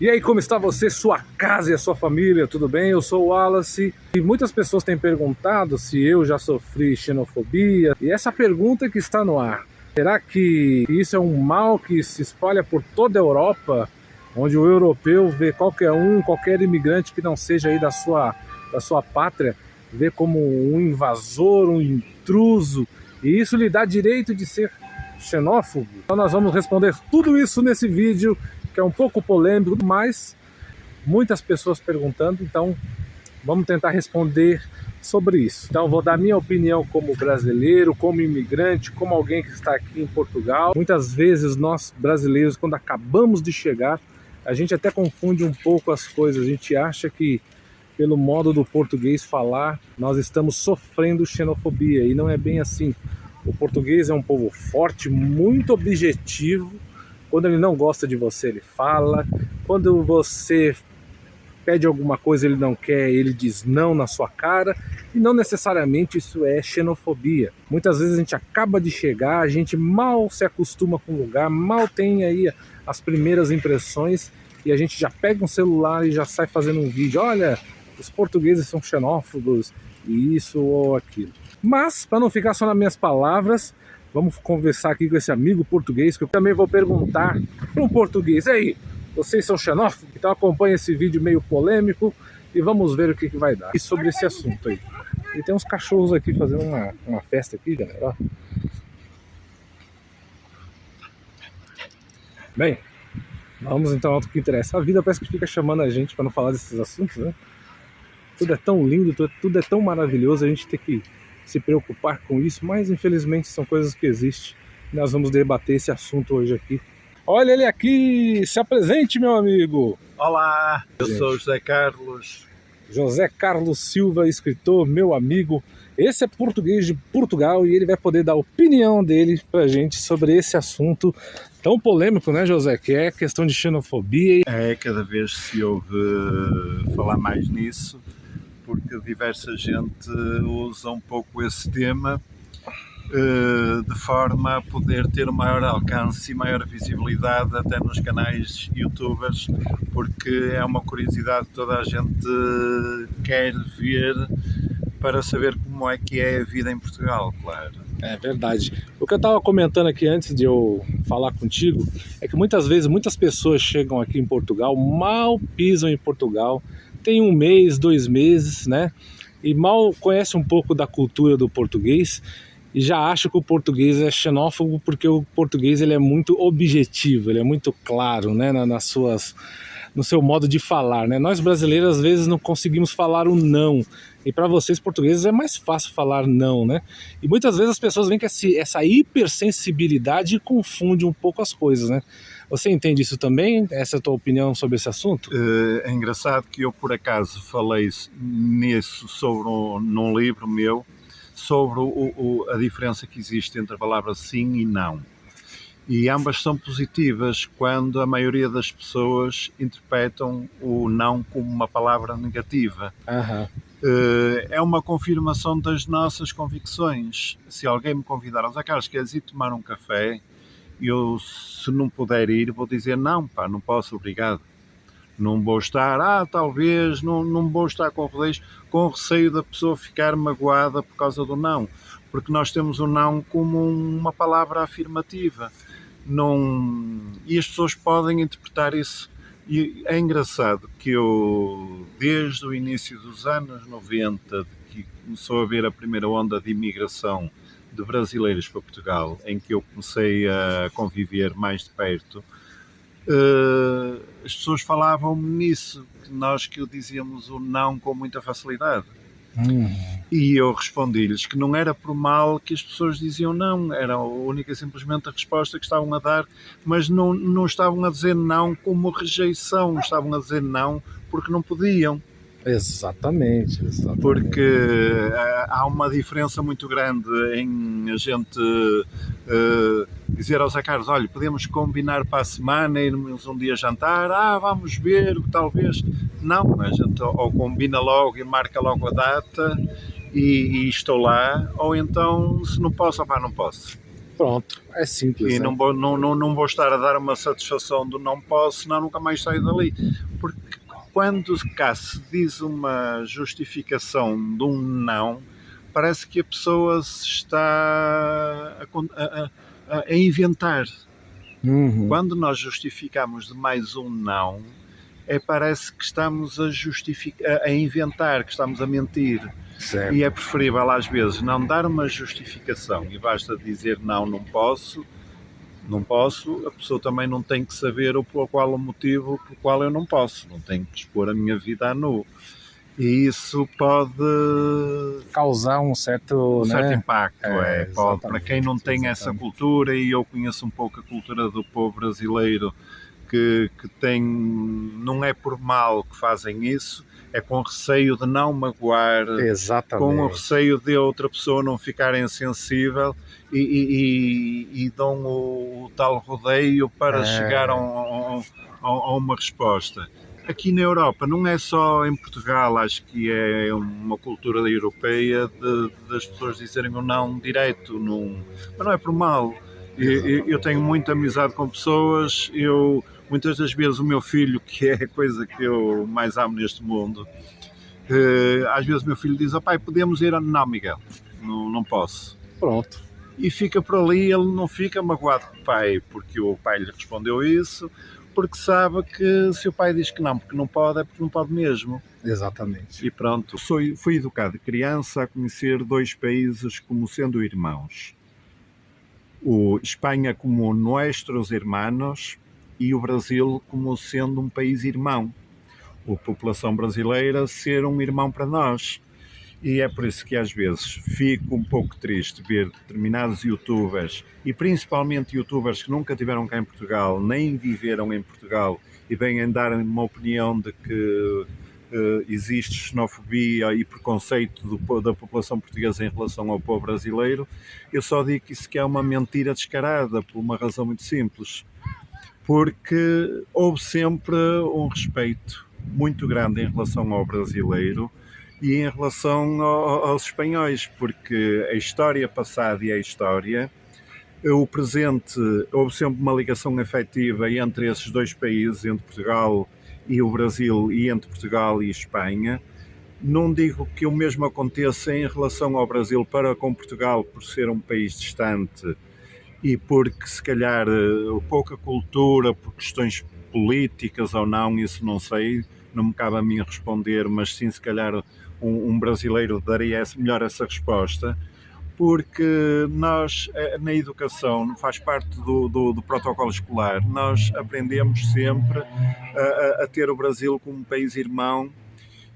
E aí, como está você, sua casa e a sua família? Tudo bem? Eu sou o Wallace e muitas pessoas têm perguntado se eu já sofri xenofobia. E essa pergunta que está no ar: será que isso é um mal que se espalha por toda a Europa, onde o europeu vê qualquer imigrante que não seja aí da sua pátria, vê como um invasor, um intruso, e isso lhe dá direito de ser xenófobo? Então nós vamos responder tudo isso nesse vídeo, que é um pouco polêmico, mas muitas pessoas perguntando, então vamos tentar responder sobre isso. Então vou dar minha opinião como brasileiro, como imigrante, como alguém que está aqui em Portugal. Muitas vezes nós brasileiros, quando acabamos de chegar, a gente até confunde um pouco as coisas. A gente acha que pelo modo do português falar, nós estamos sofrendo xenofobia, e não é bem assim. O português é um povo forte, muito objetivo. Quando ele não gosta de você, ele fala. Quando você pede alguma coisa, ele não quer, ele diz não na sua cara. E não necessariamente isso é xenofobia. Muitas vezes a gente acaba de chegar, a gente mal se acostuma com o lugar, mal tem aí as primeiras impressões, e a gente já pega um celular e já sai fazendo um vídeo. Olha, os portugueses são xenófobos, e isso ou aquilo. Mas, para não ficar só nas minhas palavras, vamos conversar aqui com esse amigo português, que eu também vou perguntar para um português: aí, vocês são xenófobos? Então acompanha esse vídeo meio polêmico e vamos ver o que vai dar. E sobre esse assunto aí. E tem uns cachorros aqui fazendo uma festa aqui, galera. Ó. Bem, vamos então ao que interessa. A vida parece que fica chamando a gente para não falar desses assuntos, né? Tudo é tão lindo, tudo é tão maravilhoso, a gente tem que se preocupar com isso, mas infelizmente são coisas que existem. Nós vamos debater esse assunto hoje aqui. Olha ele aqui, se apresente, meu amigo. Olá, eu sou José Carlos. José Carlos Silva, escritor, meu amigo. Esse é português de Portugal e ele vai poder dar a opinião dele pra gente sobre esse assunto tão polêmico, né, José? Que é a questão de xenofobia. Cada vez se ouve falar mais nisso, porque diversa gente usa um pouco esse tema de forma a poder ter um maior alcance e maior visibilidade até nos canais youtubers, porque é uma curiosidade que toda a gente quer ver para saber como é que é a vida em Portugal, claro. É verdade. O que eu estava comentando aqui antes de eu falar contigo é que muitas vezes muitas pessoas chegam aqui em Portugal, mal pisam em Portugal, tem 1 mês, 2 meses, né? E mal conhece um pouco da cultura do português e já acha que o português é xenófobo, porque o português ele é muito objetivo, ele é muito claro, né, no seu modo de falar, né? Nós brasileiros às vezes não conseguimos falar o não, e para vocês portugueses é mais fácil falar não, né? E muitas vezes as pessoas veem com essa hipersensibilidade e confundem um pouco as coisas, né? Você entende isso também? Essa é a tua opinião sobre esse assunto? É engraçado que eu por acaso falei nisso num livro meu, sobre a diferença que existe entre a palavra sim e não. E ambas são positivas quando a maioria das pessoas interpretam o não como uma palavra negativa. É uma confirmação das nossas convicções. Se alguém me convidar, José Carlos, queres ir tomar um café? Eu, se não puder ir, vou dizer não, pá, não posso, obrigado. Não vou estar, talvez, não vou estar com rodeios, com receio da pessoa ficar magoada por causa do não. Porque nós temos o não como uma palavra afirmativa. E as pessoas podem interpretar isso. E é engraçado que eu, desde o início dos anos 90, que começou a haver a primeira onda de imigração de brasileiros para Portugal, em que eu comecei a conviver mais de perto, as pessoas falavam-me nisso, que dizíamos o não com muita facilidade. E eu respondi-lhes que não era por mal que as pessoas diziam não, era única e simplesmente a resposta que estavam a dar, mas não estavam a dizer não como rejeição, estavam a dizer não porque não podiam. Exatamente. Porque há uma diferença muito grande em a gente dizer ao Zé Carlos: olha, podemos combinar para a semana, irmos um dia jantar, vamos ver, talvez. Não, a gente ou combina logo e marca logo a data e estou lá, ou então, se não posso, não posso. Pronto, é simples. E né? não vou estar a dar uma satisfação do não posso, senão nunca mais saio dali. Porque quando cá se diz uma justificação de um não, parece que a pessoa se está a inventar. Uhum. Quando nós justificamos de mais um não, parece que estamos a inventar, que estamos a mentir. Certo. E é preferível às vezes não dar uma justificação e basta dizer não posso, a pessoa também não tem que saber qual o motivo pelo qual eu não posso, não tenho que expor a minha vida à nu. E isso pode Causar um certo, certo né? impacto, pode, para quem não tem essa cultura, e eu conheço um pouco a cultura do povo brasileiro, que tem, não é por mal que fazem isso, é com receio de não magoar, com o receio de outra pessoa não ficar insensível e dão o tal rodeio para chegar a uma resposta. Aqui na Europa, não é só em Portugal, acho que é uma cultura europeia das pessoas dizerem o não direto, mas não é por mal. Eu tenho muita amizade com pessoas, muitas das vezes o meu filho, que é a coisa que eu mais amo neste mundo, às vezes o meu filho diz, pai, podemos ir? Não, Miguel, não posso. Pronto. E fica por ali, ele não fica magoado com o pai, porque o pai lhe respondeu isso, porque sabe que se o pai diz que não, porque não pode, é porque não pode mesmo. Exatamente. E pronto, fui educado de criança a conhecer dois países como sendo irmãos. O Espanha como nossos irmãos e o Brasil como sendo um país irmão. A população brasileira ser um irmão para nós. E é por isso que às vezes fico um pouco triste ver determinados youtubers, e principalmente youtubers que nunca tiveram cá em Portugal, nem viveram em Portugal, e vêm dar uma opinião de que existe xenofobia e preconceito da população portuguesa em relação ao povo brasileiro. Eu só digo que isso que é uma mentira descarada, por uma razão muito simples. Porque houve sempre um respeito muito grande em relação ao brasileiro e em relação aos espanhóis, porque a história passada e a história, o presente, houve sempre uma ligação afetiva entre esses dois países, entre Portugal e o Brasil e entre Portugal e Espanha. Não digo que o mesmo aconteça em relação ao Brasil para com Portugal, por ser um país distante e porque se calhar pouca cultura, por questões políticas ou não, isso não sei, não me cabe a mim responder, mas sim se calhar um brasileiro daria melhor essa resposta, porque nós na educação, faz parte do protocolo escolar, nós aprendemos sempre a ter o Brasil como um país irmão.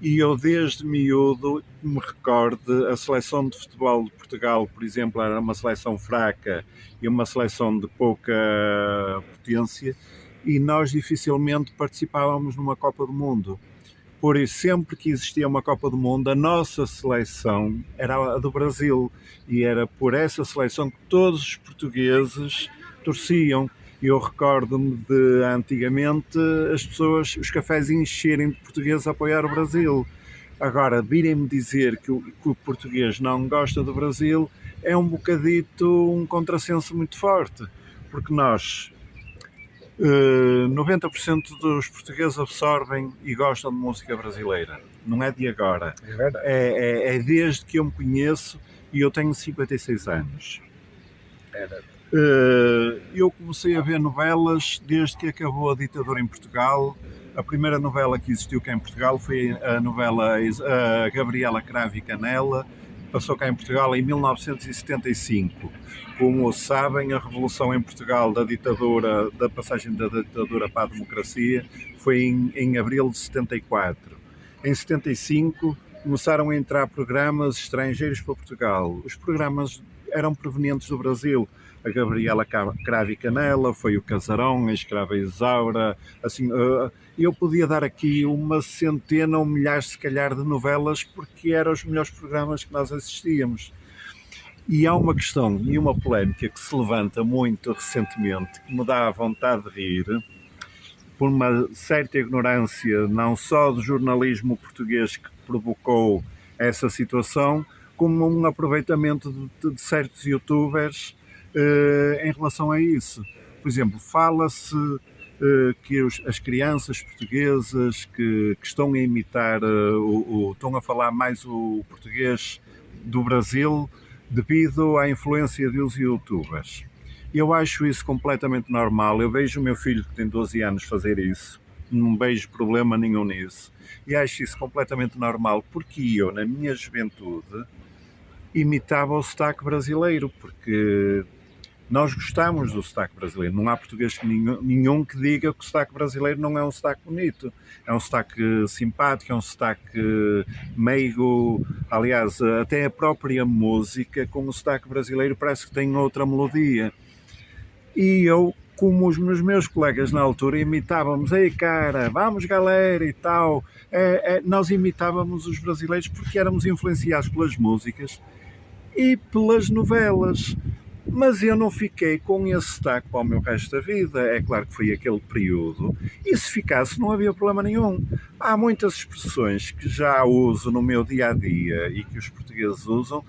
E eu desde miúdo me recordo, a seleção de futebol de Portugal, por exemplo, era uma seleção fraca e uma seleção de pouca potência, e nós dificilmente participávamos numa Copa do Mundo. Por isso, sempre que existia uma Copa do Mundo, a nossa seleção era a do Brasil, e era por essa seleção que todos os portugueses torciam. Eu recordo-me de antigamente as pessoas, os cafés encherem de portugueses a apoiar o Brasil. Agora, virem-me dizer que o português não gosta do Brasil é um bocadito um contrassenso muito forte, porque nós 90% dos portugueses absorvem e gostam de música brasileira. Não é de agora. É verdade. É desde que eu me conheço, e eu tenho 56 anos. É verdade. Eu comecei a ver novelas desde que acabou a ditadura em Portugal. A primeira novela que existiu cá em Portugal foi a novela Gabriela Cravo e Canela, passou cá em Portugal em 1975. Como sabem, a revolução em Portugal da passagem da ditadura para a democracia, foi em abril de 74. Em 75 começaram a entrar programas estrangeiros para Portugal. Os programas eram provenientes do Brasil. A Gabriela Cravo e Canela, foi o Casarão, a Escrava Isaura, assim, eu podia dar aqui uma centena ou milhares, se calhar, de novelas, porque eram os melhores programas que nós assistíamos. E há uma questão e uma polémica que se levanta muito recentemente, que me dá a vontade de rir, por uma certa ignorância, não só do jornalismo português que provocou essa situação, como um aproveitamento de certos youtubers em relação a isso. Por exemplo, fala-se que as crianças portuguesas que estão a imitar, estão a falar mais o português do Brasil devido à influência dos youtubers. Eu acho isso completamente normal. Eu vejo o meu filho que tem 12 anos fazer isso, não vejo problema nenhum nisso. E acho isso completamente normal, porque eu, na minha juventude, imitava o sotaque brasileiro, porque nós gostamos do sotaque brasileiro. Não há português nenhum que diga que o sotaque brasileiro não é um sotaque bonito. É um sotaque simpático, é um sotaque meigo. Aliás, até a própria música com o sotaque brasileiro parece que tem outra melodia. E eu, como os meus colegas na altura, imitávamos, ei cara, vamos galera e tal. Nós imitávamos os brasileiros porque éramos influenciados pelas músicas e pelas novelas. Mas eu não fiquei com esse sotaque para o meu resto da vida. É claro que foi aquele período. E se ficasse, não havia problema nenhum. Há muitas expressões que já uso no meu dia-a-dia e que os portugueses usam,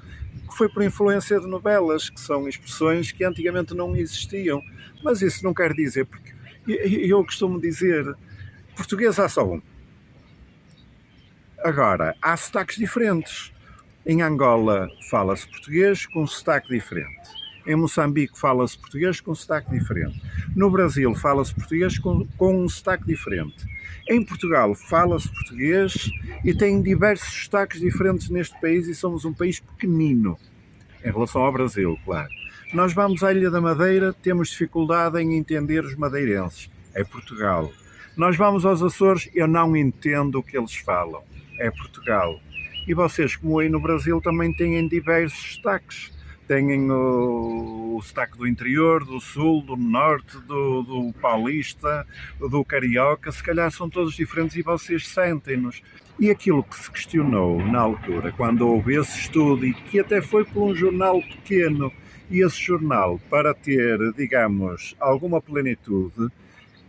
que foi por influência de novelas, que são expressões que antigamente não existiam. Mas isso não quer dizer, porque eu costumo dizer, português há só um. Agora, há sotaques diferentes. Em Angola fala-se português com um sotaque diferente. Em Moçambique fala-se português com um sotaque diferente. No Brasil fala-se português com um sotaque diferente. Em Portugal fala-se português e tem diversos sotaques diferentes neste país e somos um país pequenino em relação ao Brasil, claro. Nós vamos à Ilha da Madeira, temos dificuldade em entender os madeirenses. É Portugal. Nós vamos aos Açores, eu não entendo o que eles falam. É Portugal. E vocês, como aí no Brasil, também têm diversos sotaques. Têm o sotaque do interior, do sul, do norte, do paulista, do carioca, se calhar são todos diferentes e vocês sentem-nos. E aquilo que se questionou na altura, quando houve esse estudo, e que até foi por um jornal pequeno, e esse jornal, para ter, digamos, alguma plenitude,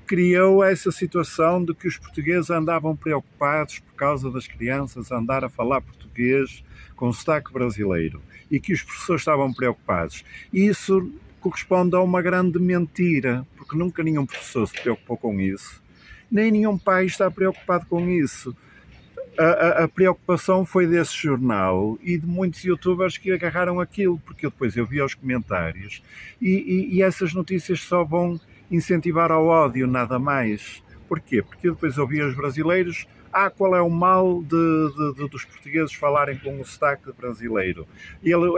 criou essa situação de que os portugueses andavam preocupados por causa das crianças andar a falar português com sotaque brasileiro e que os professores estavam preocupados. E isso corresponde a uma grande mentira, porque nunca nenhum professor se preocupou com isso, nem nenhum pai está preocupado com isso. A preocupação foi desse jornal e de muitos youtubers que agarraram aquilo, porque depois eu vi os comentários e essas notícias só vão incentivar ao ódio, nada mais. Porquê? Porque eu depois ouvi os brasileiros, qual é o mal dos portugueses falarem com o sotaque brasileiro?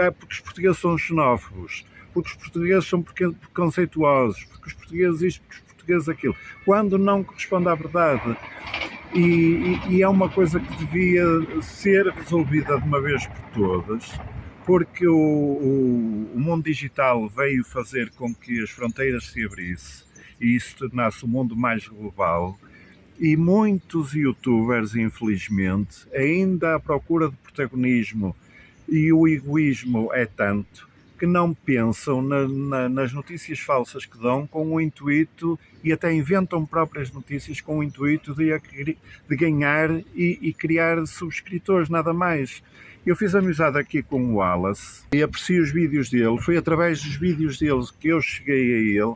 É porque os portugueses são xenófobos, porque os portugueses são preconceituosos, porque os portugueses isto, porque os portugueses aquilo, quando não corresponde à verdade. E é uma coisa que devia ser resolvida de uma vez por todas, porque o mundo digital veio fazer com que as fronteiras se abrissem e isso tornasse o mundo mais global. E muitos youtubers, infelizmente, ainda à procura de protagonismo, e o egoísmo é tanto que não pensam nas notícias falsas que dão com o intuito, e até inventam próprias notícias com o intuito de ganhar e criar subscritores, nada mais. Eu fiz amizade aqui com o Wallace e aprecio os vídeos dele. Foi através dos vídeos dele que eu cheguei a ele,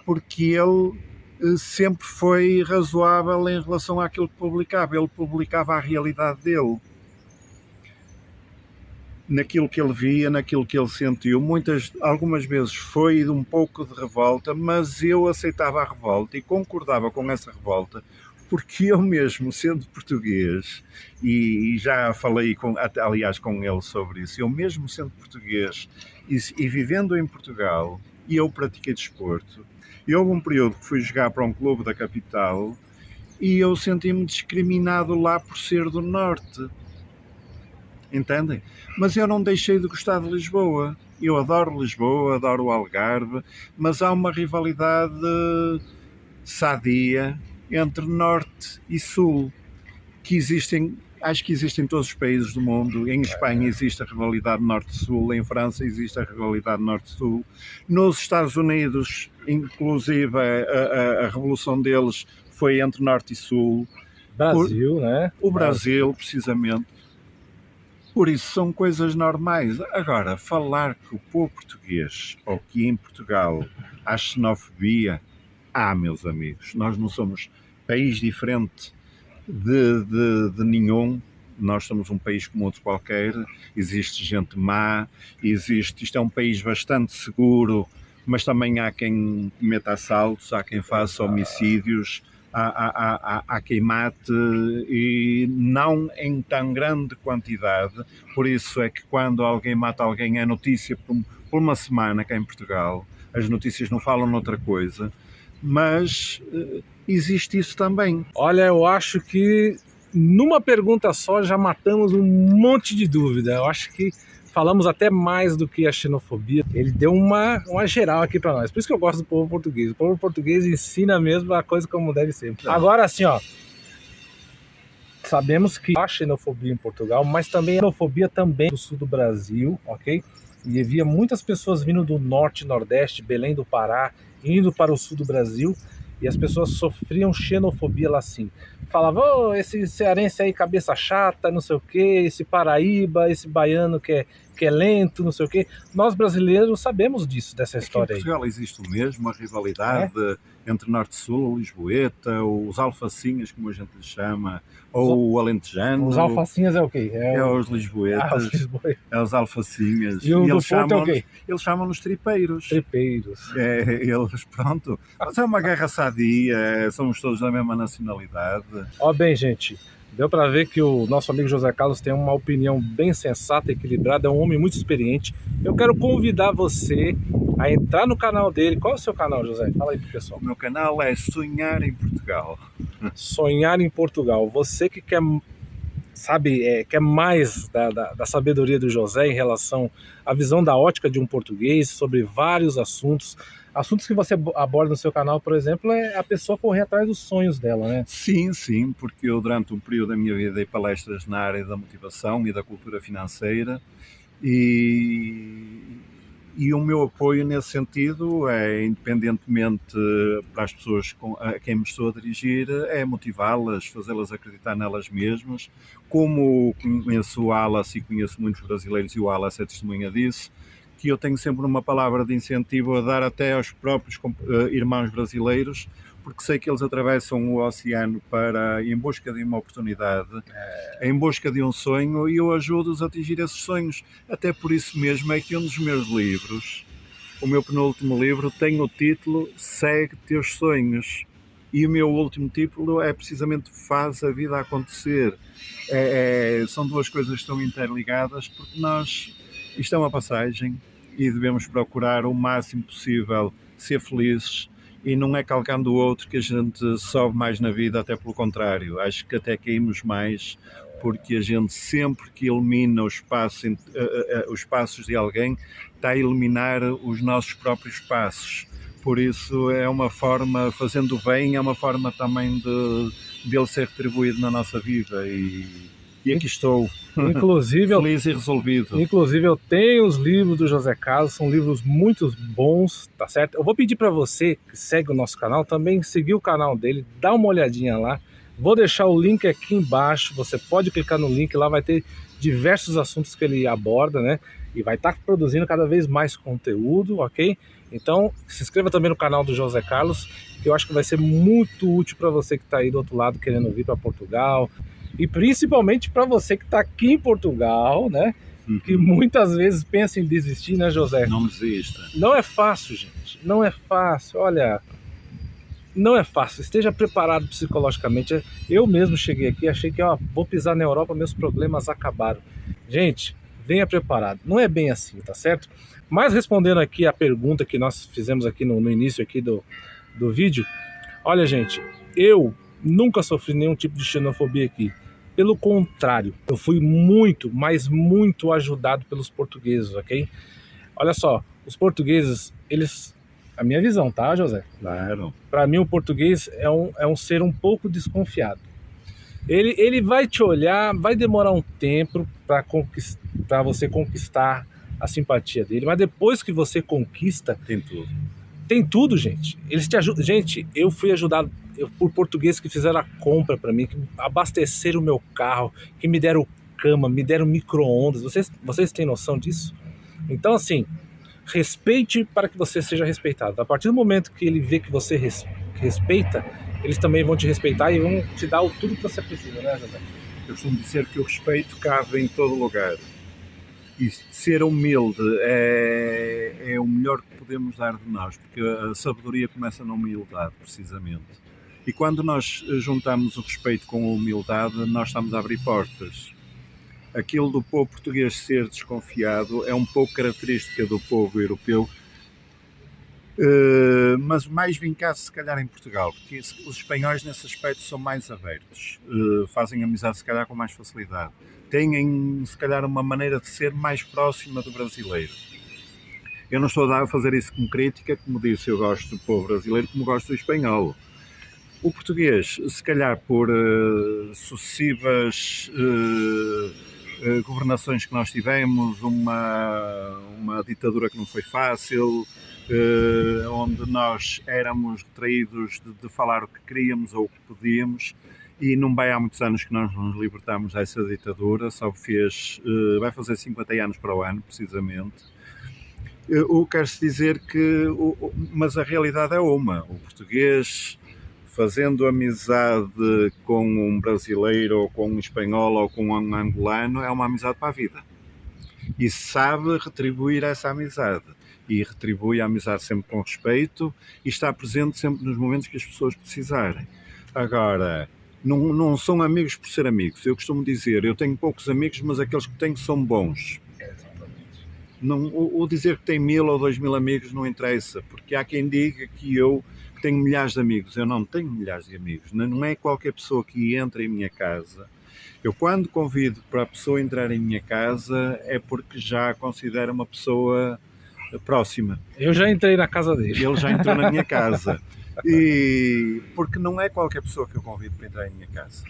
porque ele sempre foi razoável em relação àquilo que publicava. Ele publicava a realidade dele, naquilo que ele via, naquilo que ele sentiu. Algumas vezes foi de um pouco de revolta, mas eu aceitava a revolta e concordava com essa revolta, porque eu mesmo, sendo português, e já falei aliás com ele sobre isso, eu mesmo sendo português e vivendo em Portugal, e eu pratiquei desporto, e houve um período que fui jogar para um clube da capital e eu senti-me discriminado lá por ser do norte. Entendem? Mas eu não deixei de gostar de Lisboa. Eu adoro Lisboa, adoro o Algarve, mas há uma rivalidade sadia entre norte e sul, que acho que existem em todos os países do mundo. Em Espanha existe a rivalidade norte-sul, em França existe a rivalidade norte-sul. Nos Estados Unidos, inclusive, a revolução deles foi entre norte e sul. Brasil, né? O Brasil, precisamente. Por isso são coisas normais. Agora, falar que o povo português, ou que em Portugal há xenofobia, meus amigos, nós não somos país diferente de nenhum. Nós somos um país como outro qualquer, existe gente má, isto é um país bastante seguro, mas também há quem cometa assaltos, há quem faça homicídios, há quem mate, e não em tão grande quantidade. Por isso é que quando alguém mata alguém é notícia por uma semana cá em Portugal. As notícias não falam noutra coisa, mas existe isso também. Olha, eu acho que numa pergunta só já matamos um monte de dúvida. Eu acho que falamos até mais do que a xenofobia. Ele deu uma geral aqui para nós. Por isso que eu gosto do povo português. O povo português ensina mesmo a coisa como deve ser. Agora, assim, ó, sabemos que há xenofobia em Portugal, mas também a xenofobia também do sul do Brasil, ok? E havia muitas pessoas vindo do norte, nordeste, Belém do Pará, indo para o sul do Brasil, e as pessoas sofriam xenofobia lá sim. Falavam, esse cearense aí, cabeça chata, não sei o que, esse paraíba, esse baiano que é lento, não sei o que. Nós brasileiros sabemos disso, dessa história aí. Em Portugal existe o mesmo, a rivalidade entre Norte e Sul, Lisboeta, os alfacinhas, como a gente lhes chama, ou o alentejano. Os alfacinhas é o quê? É os lisboetas, é os alfacinhas. E o do Porto é o quê? Eles chamam-nos tripeiros. Tripeiros. Eles, pronto. Mas é uma guerra sadia, somos todos da mesma nacionalidade. Ó, bem, gente, deu para ver que o nosso amigo José Carlos tem uma opinião bem sensata, equilibrada, é um homem muito experiente. Eu quero convidar você a entrar no canal dele. Qual é o seu canal, José? Fala aí pro pessoal. O meu canal é Sonhar em Portugal. Sonhar em Portugal. Você que quer, sabe, quer mais da sabedoria do José em relação à visão da ótica de um português sobre vários assuntos. Assuntos que você aborda no seu canal, por exemplo, é a pessoa correr atrás dos sonhos dela, né? Sim, sim, porque eu durante um período da minha vida dei palestras na área da motivação e da cultura financeira, e o meu apoio nesse sentido é, independentemente para as pessoas a quem me estou a dirigir, é motivá-las, fazê-las acreditar nelas mesmas. Como conheço o Wallace e conheço muitos brasileiros, e o Wallace é testemunha disso, que eu tenho sempre uma palavra de incentivo a dar até aos próprios irmãos brasileiros, porque sei que eles atravessam o oceano em busca de uma oportunidade, em busca de um sonho, e eu ajudo-os a atingir esses sonhos. Até por isso mesmo é que um dos meus livros, o meu penúltimo livro, tem o título Segue Teus Sonhos. E o meu último título é precisamente Faz a Vida Acontecer. São duas coisas que estão interligadas, porque isto é uma passagem e devemos procurar o máximo possível ser felizes, e não é calcando o outro que a gente sobe mais na vida, até pelo contrário, acho que até caímos mais, porque a gente sempre que elimina os passos de alguém está a eliminar os nossos próprios passos. Por isso é uma forma, fazendo bem, é uma forma também de ele ser retribuído na nossa vida, e aqui estou, inclusive, feliz e resolvido. Inclusive eu tenho os livros do José Carlos, são livros muito bons, tá certo? Eu vou pedir para você que segue o nosso canal, também seguir o canal dele, dá uma olhadinha lá. Vou deixar o link aqui embaixo, você pode clicar no link, lá vai ter diversos assuntos que ele aborda, né? E vai estar produzindo cada vez mais conteúdo, ok? Então se inscreva também no canal do José Carlos, que eu acho que vai ser muito útil para você que está aí do outro lado querendo vir para Portugal. E principalmente para você que está aqui em Portugal, né? Que muitas vezes pensa em desistir, né, José? Não desista. Não é fácil, gente. Não é fácil. Olha, não é fácil. Esteja preparado psicologicamente. Eu mesmo cheguei aqui, achei que vou pisar na Europa, meus problemas acabaram. Gente, venha preparado. Não é bem assim, tá certo? Mas respondendo aqui a pergunta que nós fizemos aqui no início aqui do vídeo. Olha, gente, eu nunca sofri nenhum tipo de xenofobia aqui. Pelo contrário, eu fui muito, mas muito ajudado pelos portugueses, ok? Olha só, os portugueses, eles... A minha visão, tá, José? Claro. Para mim, o português é um ser um pouco desconfiado. Ele vai te olhar, vai demorar um tempo para você conquistar a simpatia dele, mas depois que você conquista... Tem tudo. Tem tudo, gente. Eles te ajudam. Gente, eu fui ajudado por portugueses que fizeram a compra para mim, que abasteceram o meu carro, que me deram cama, me deram micro-ondas. Vocês têm noção disso? Então, assim, respeite para que você seja respeitado. A partir do momento que ele vê que você respeita, eles também vão te respeitar e vão te dar tudo que você precisa, né, José? Eu costumo dizer que o respeito cabe em todo lugar. E ser humilde é o melhor que podemos dar de nós, porque a sabedoria começa na humildade, precisamente. E quando nós juntamos o respeito com a humildade, nós estamos a abrir portas. Aquilo do povo português ser desconfiado é um pouco característica do povo europeu, mas mais vincado se calhar em Portugal, porque os espanhóis nesse aspecto são mais abertos, fazem amizade se calhar com mais facilidade, têm se calhar uma maneira de ser mais próxima do brasileiro. Eu não estou a fazer isso como crítica, como disse, eu gosto do povo brasileiro como gosto do espanhol. O português, se calhar por sucessivas governações que nós tivemos, uma ditadura que não foi fácil, onde nós éramos retraídos de falar o que queríamos ou o que podíamos, e não vai há muitos anos que nós nos libertámos dessa ditadura, só vai fazer 50 anos para o ano, precisamente. O que quer-se dizer que, mas a realidade é uma, o português fazendo amizade com um brasileiro, ou com um espanhol, ou com um angolano, é uma amizade para a vida. E sabe retribuir essa amizade. E retribui a amizade sempre com respeito e está presente sempre nos momentos que as pessoas precisarem. Agora, não são amigos por ser amigos. Eu costumo dizer, eu tenho poucos amigos, mas aqueles que tenho são bons. Não, o dizer que tem 1000 ou 2000 amigos não interessa, porque há quem diga que eu tenho milhares de amigos. Eu não tenho milhares de amigos. Não é qualquer pessoa que entra em minha casa. Eu, quando convido para a pessoa entrar em minha casa, é porque já a considero uma pessoa próxima. Eu já entrei na casa dele. Ele já entrou na minha casa. E porque não é qualquer pessoa que eu convido para entrar em minha casa.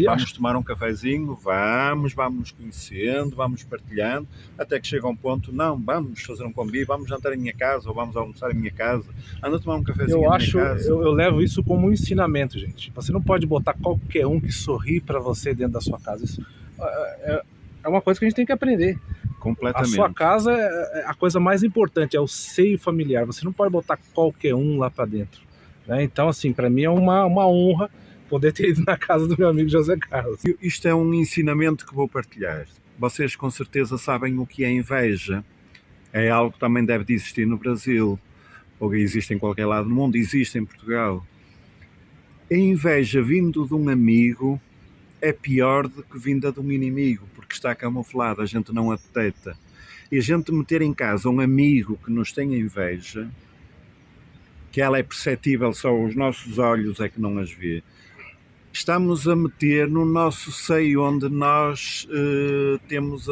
Vamos tomar um cafezinho, vamos nos conhecendo, vamos partilhando, até que chega um ponto, não, vamos fazer um convívio, vamos jantar em minha casa, ou vamos almoçar em minha casa, anda tomar um cafezinho em minha casa. Eu levo isso como um ensinamento, gente. Você não pode botar qualquer um que sorri para você dentro da sua casa. Isso é uma coisa que a gente tem que aprender. Completamente. A sua casa é a coisa mais importante, é o seio familiar. Você não pode botar qualquer um lá para dentro, né? Então, assim, para mim é uma honra poder ter ido na casa do meu amigo José Carlos. Isto é um ensinamento que vou partilhar. Vocês com certeza sabem o que é inveja. É algo que também deve de existir no Brasil, ou existe em qualquer lado do mundo, existe em Portugal. A inveja vindo de um amigo é pior do que vinda de um inimigo, porque está camuflada, a gente não a detecta. E a gente meter em casa um amigo que nos tem inveja, que ela é perceptível, só os nossos olhos é que não as vê, estamos a meter no nosso seio, onde nós temos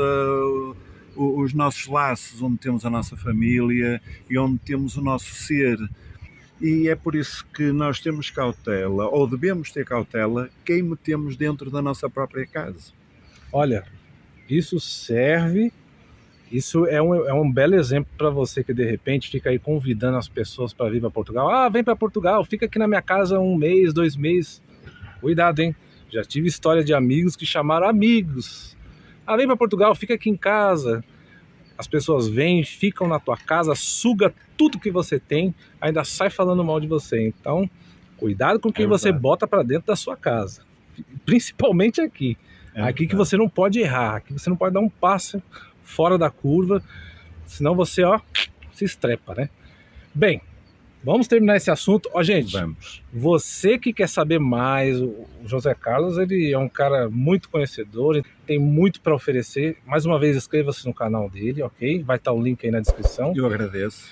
os nossos laços, onde temos a nossa família e onde temos o nosso ser. E é por isso que nós temos cautela, ou devemos ter cautela, quem metemos dentro da nossa própria casa. Olha, isso serve, isso é um belo exemplo para você que de repente fica aí convidando as pessoas para vir para Portugal. Ah, vem para Portugal, fica aqui na minha casa 1 mês, 2 meses. Cuidado, hein? Já tive história de amigos que chamaram amigos. Ah, vem para Portugal, fica aqui em casa. As pessoas vêm, ficam na tua casa, suga tudo que você tem, ainda sai falando mal de você. Então, cuidado com quem você bota para dentro da sua casa. Principalmente aqui. Aqui que você não pode errar, aqui você não pode dar um passo fora da curva, senão você, se estrepa, né? Bem, vamos terminar esse assunto. Gente, você que quer saber mais, o José Carlos, ele é um cara muito conhecedor, ele tem muito para oferecer. Mais uma vez, inscreva-se no canal dele, ok? Vai estar o link aí na descrição. Eu agradeço.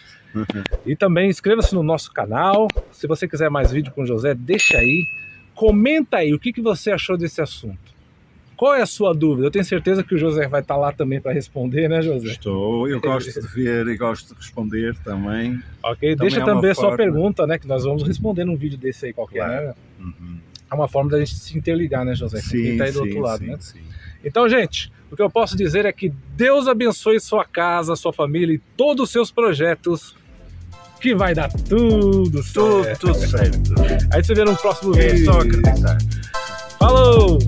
E também inscreva-se no nosso canal. Se você quiser mais vídeo com o José, deixa aí. Comenta aí o que você achou desse assunto. Qual é a sua dúvida? Eu tenho certeza que o José vai estar lá também para responder, né, José? Estou, eu gosto de ver e gosto de responder também. Ok, deixa também a sua pergunta, né, que nós vamos responder num vídeo desse aí qualquer, claro, né? É uma forma da gente se interligar, né, José? Com quem tá aí do outro lado, né? Sim. Então, gente, o que eu posso dizer é que Deus abençoe sua casa, sua família e todos os seus projetos, que vai dar tudo certo. Tudo certo. Aí você vê no próximo vídeo. É só acreditar. Falou!